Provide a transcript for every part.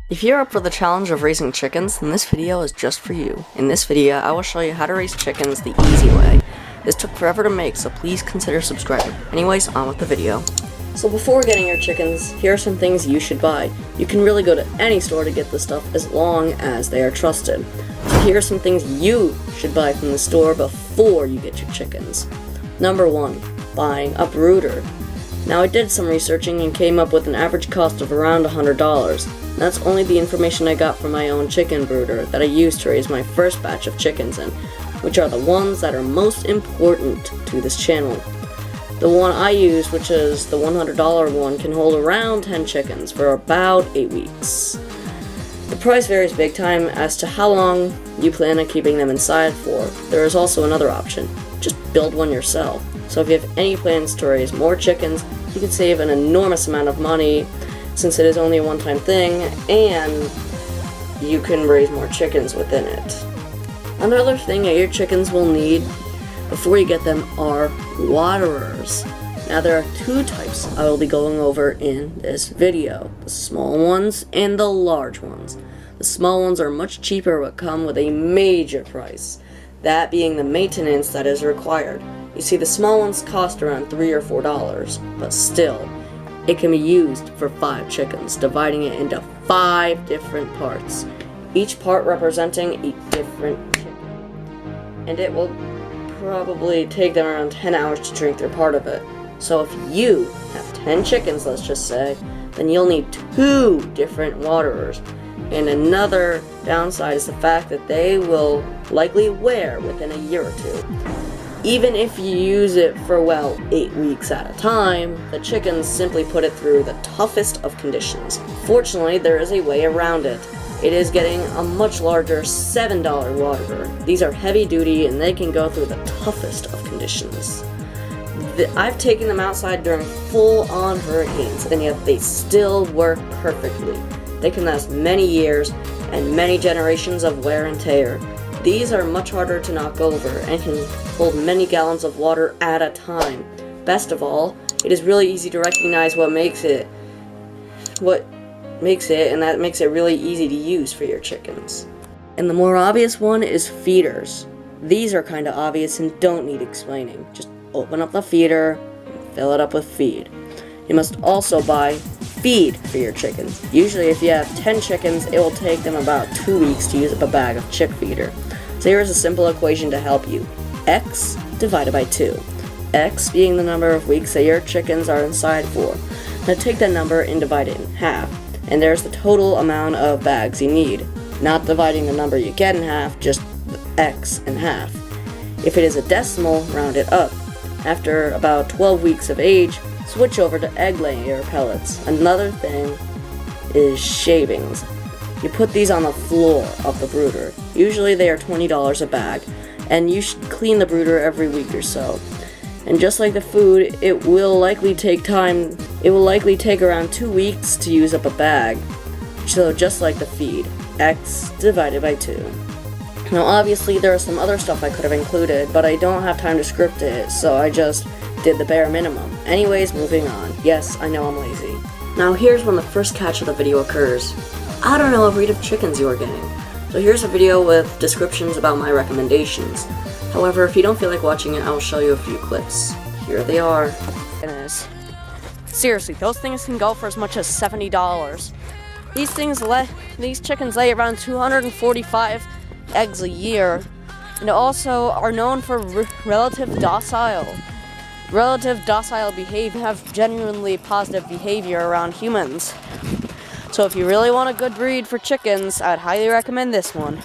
If you're up for the challenge of raising chickens, then this video is just for you. In this video, I will show you how to raise chickens the easy way. This took forever to make, so please consider subscribing. Anyways, on with the video. So before getting your chickens, here are some things you should buy. You can really go to any store to get this stuff as long as they are trusted. So here are some things you should buy from the store before you get your chickens. Number 1, buying Uprooter. Now I did some researching and came up with an average cost of around $100. That's only the information I got from my own chicken brooder that I used to raise my first batch of chickens in, which are the ones that are most important to this channel. The one I use, which is the $100 one, can hold around 10 chickens for about 8 weeks. The price varies big time as to how long you plan on keeping them inside for. There is also another option. Just build one yourself. So if you have any plans to raise more chickens, you can save an enormous amount of money since it is only a one-time thing, and you can raise more chickens within it. Another thing that your chickens will need before you get them are waterers. Now there are 2 types I will be going over in this video, the small ones and the large ones. The small ones are much cheaper but come with a major price, that being the maintenance that is required. You see, the small ones cost around $3 or $4, but still, it can be used for 5 chickens, dividing it into 5 different parts, each part representing a different chicken. And it will probably take them around 10 hours to drink their part of it. So if you have 10 chickens, let's just say, then you'll need 2 different waterers. And another downside is the fact that they will likely wear within a year or 2. Even if you use it for, 8 weeks at a time, the chickens simply put it through the toughest of conditions. Fortunately, there is a way around it. It is getting a much larger $7 waterer. These are heavy duty and they can go through the toughest of conditions. I've taken them outside during full-on hurricanes, and yet they still work perfectly. They can last many years and many generations of wear and tear. These are much harder to knock over and can hold many gallons of water at a time. Best of all, it is really easy to recognize what makes it, and that makes it really easy to use for your chickens. And the more obvious one is feeders. These are kind of obvious and don't need explaining. Just open up the feeder and fill it up with feed. You must also buy feed for your chickens. Usually if you have 10 chickens, it will take them about 2 weeks to use up a bag of chick feeder. So here's a simple equation to help you. X divided by 2. X being the number of weeks that your chickens are inside for. Now take that number and divide it in half, and there's the total amount of bags you need. Not dividing the number you get in half, just X in half. If it is a decimal, round it up. After about 12 weeks of age, switch over to egg layer pellets. Another thing is shavings. You put these on the floor of the brooder. Usually they are $20 a bag, and you should clean the brooder every week or so. And just like the food, it will likely take around 2 weeks to use up a bag. So just like the feed, X divided by 2. Now obviously there is some other stuff I could have included, but I don't have time to script it, so I just did the bare minimum. Anyways, moving on. Yes, I know I'm lazy. Now here's when the first catch of the video occurs. I don't know what breed of chickens you are getting, so here's a video with descriptions about my recommendations. However, if you don't feel like watching it, I will show you a few clips. Here they are. Seriously, those things can go for as much as $70. These chickens lay around 245 eggs a year, and also are known for relative docile behavior, have genuinely positive behavior around humans. So if you really want a good breed for chickens, I'd highly recommend this one.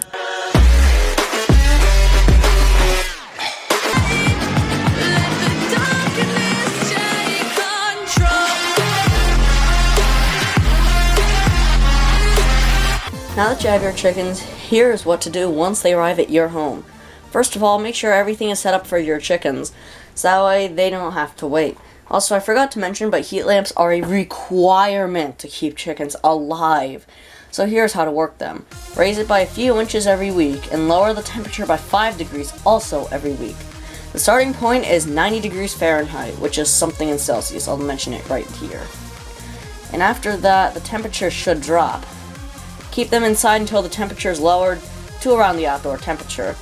Now that you have your chickens, here's what to do once they arrive at your home. First of all, make sure everything is set up for your chickens, so that way they don't have to wait. Also, I forgot to mention, but heat lamps are a requirement to keep chickens alive. So here's how to work them. Raise it by a few inches every week, and lower the temperature by 5 degrees also every week. The starting point is 90 degrees Fahrenheit, which is something in Celsius. I'll mention it right here. And after that, the temperature should drop. Keep them inside until the temperature is lowered to around the outdoor temperature.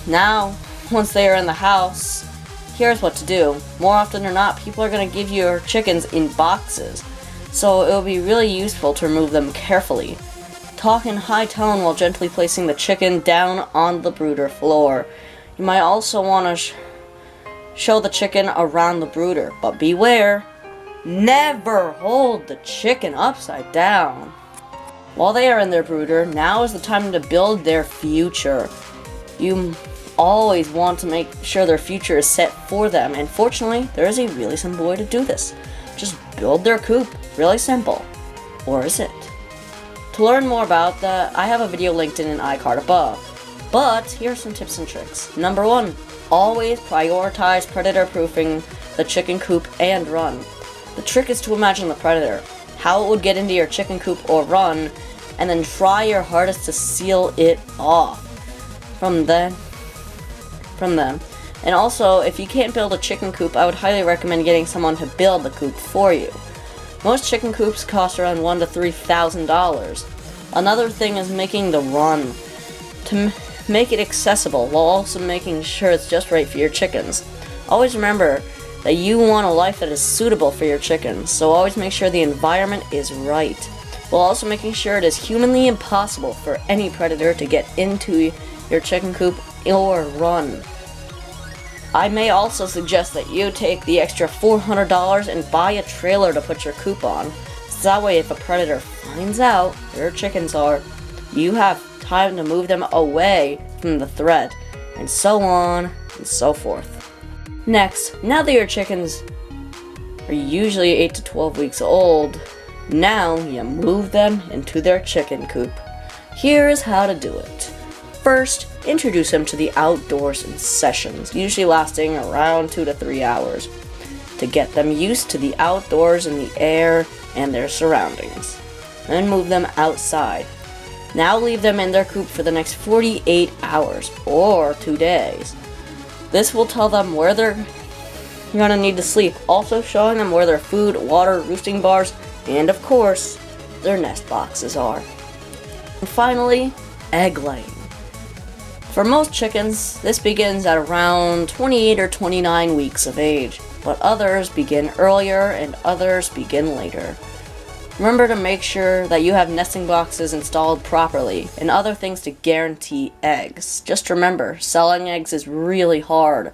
Now, once they are in the house, here's what to do. More often than not, people are going to give you your chickens in boxes, so it will be really useful to remove them carefully. Talk in high tone while gently placing the chicken down on the brooder floor. You might also want to show the chicken around the brooder, but beware, never hold the chicken upside down. While they are in their brooder, now is the time to build their future. You always want to make sure their future is set for them, and fortunately, there is a really simple way to do this. Just build their coop. Really simple. Or is it? To learn more about that, I have a video linked in an iCard above. But here are some tips and tricks. Number 1, always prioritize predator proofing the chicken coop and run. The trick is to imagine the predator, how it would get into your chicken coop or run, and then try your hardest to seal it off from them. And also, if you can't build a chicken coop, I would highly recommend getting someone to build the coop for you. Most chicken coops cost around $1,000 to $3,000. Another thing is making the run to make it accessible while also making sure it's just right for your chickens. Always remember that you want a life that is suitable for your chickens, so always make sure the environment is right, while also making sure it is humanly impossible for any predator to get into your chicken coop or run. I may also suggest that you take the extra $400 and buy a trailer to put your coop on, so that way if a predator finds out where your chickens are, you have time to move them away from the threat, and so on and so forth. Next, now that your chickens are usually 8 to 12 weeks old, now you move them into their chicken coop. Here is how to do it. First, introduce them to the outdoors in sessions, usually lasting around 2 to 3 hours, to get them used to the outdoors and the air and their surroundings. Then move them outside. Now leave them in their coop for the next 48 hours, or 2 days. This will tell them where they're gonna need to sleep, also showing them where their food, water, roosting bars, and of course, their nest boxes are. And finally, egg laying. For most chickens, this begins at around 28 or 29 weeks of age, but others begin earlier and others begin later. Remember to make sure that you have nesting boxes installed properly and other things to guarantee eggs. Just remember, selling eggs is really hard.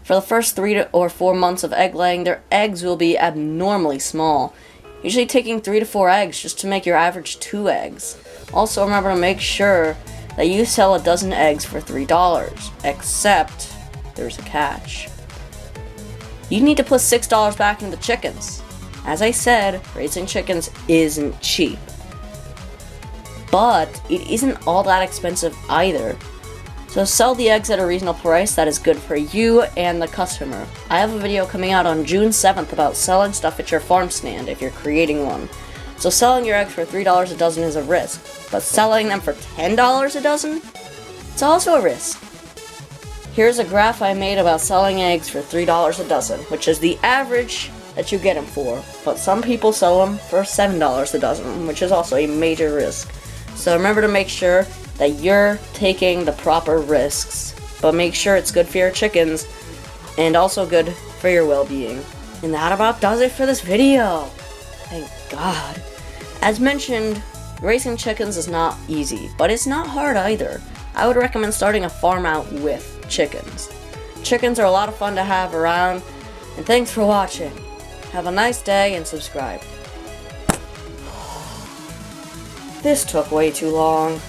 For the first 3 or 4 months of egg laying, their eggs will be abnormally small, usually taking 3 to 4 eggs just to make your average 2 eggs. Also remember to make sure that you sell a dozen eggs for $3, except there's a catch. You need to put $6 back into the chickens. As I said, raising chickens isn't cheap, but it isn't all that expensive either. So sell the eggs at a reasonable price that is good for you and the customer. I have a video coming out on June 7th about selling stuff at your farm stand if you're creating one. So selling your eggs for $3 a dozen is a risk, but selling them for $10 a dozen? It's also a risk. Here's a graph I made about selling eggs for $3 a dozen, which is the average that you get them for, but some people sell them for $7 a dozen, which is also a major risk. So remember to make sure that you're taking the proper risks, but make sure it's good for your chickens and also good for your well-being. And that about does it for this video. Thank God. As mentioned, raising chickens is not easy, but it's not hard either. I would recommend starting a farm out with chickens. Chickens are a lot of fun to have around, and thanks for watching. Have a nice day and subscribe. This took way too long.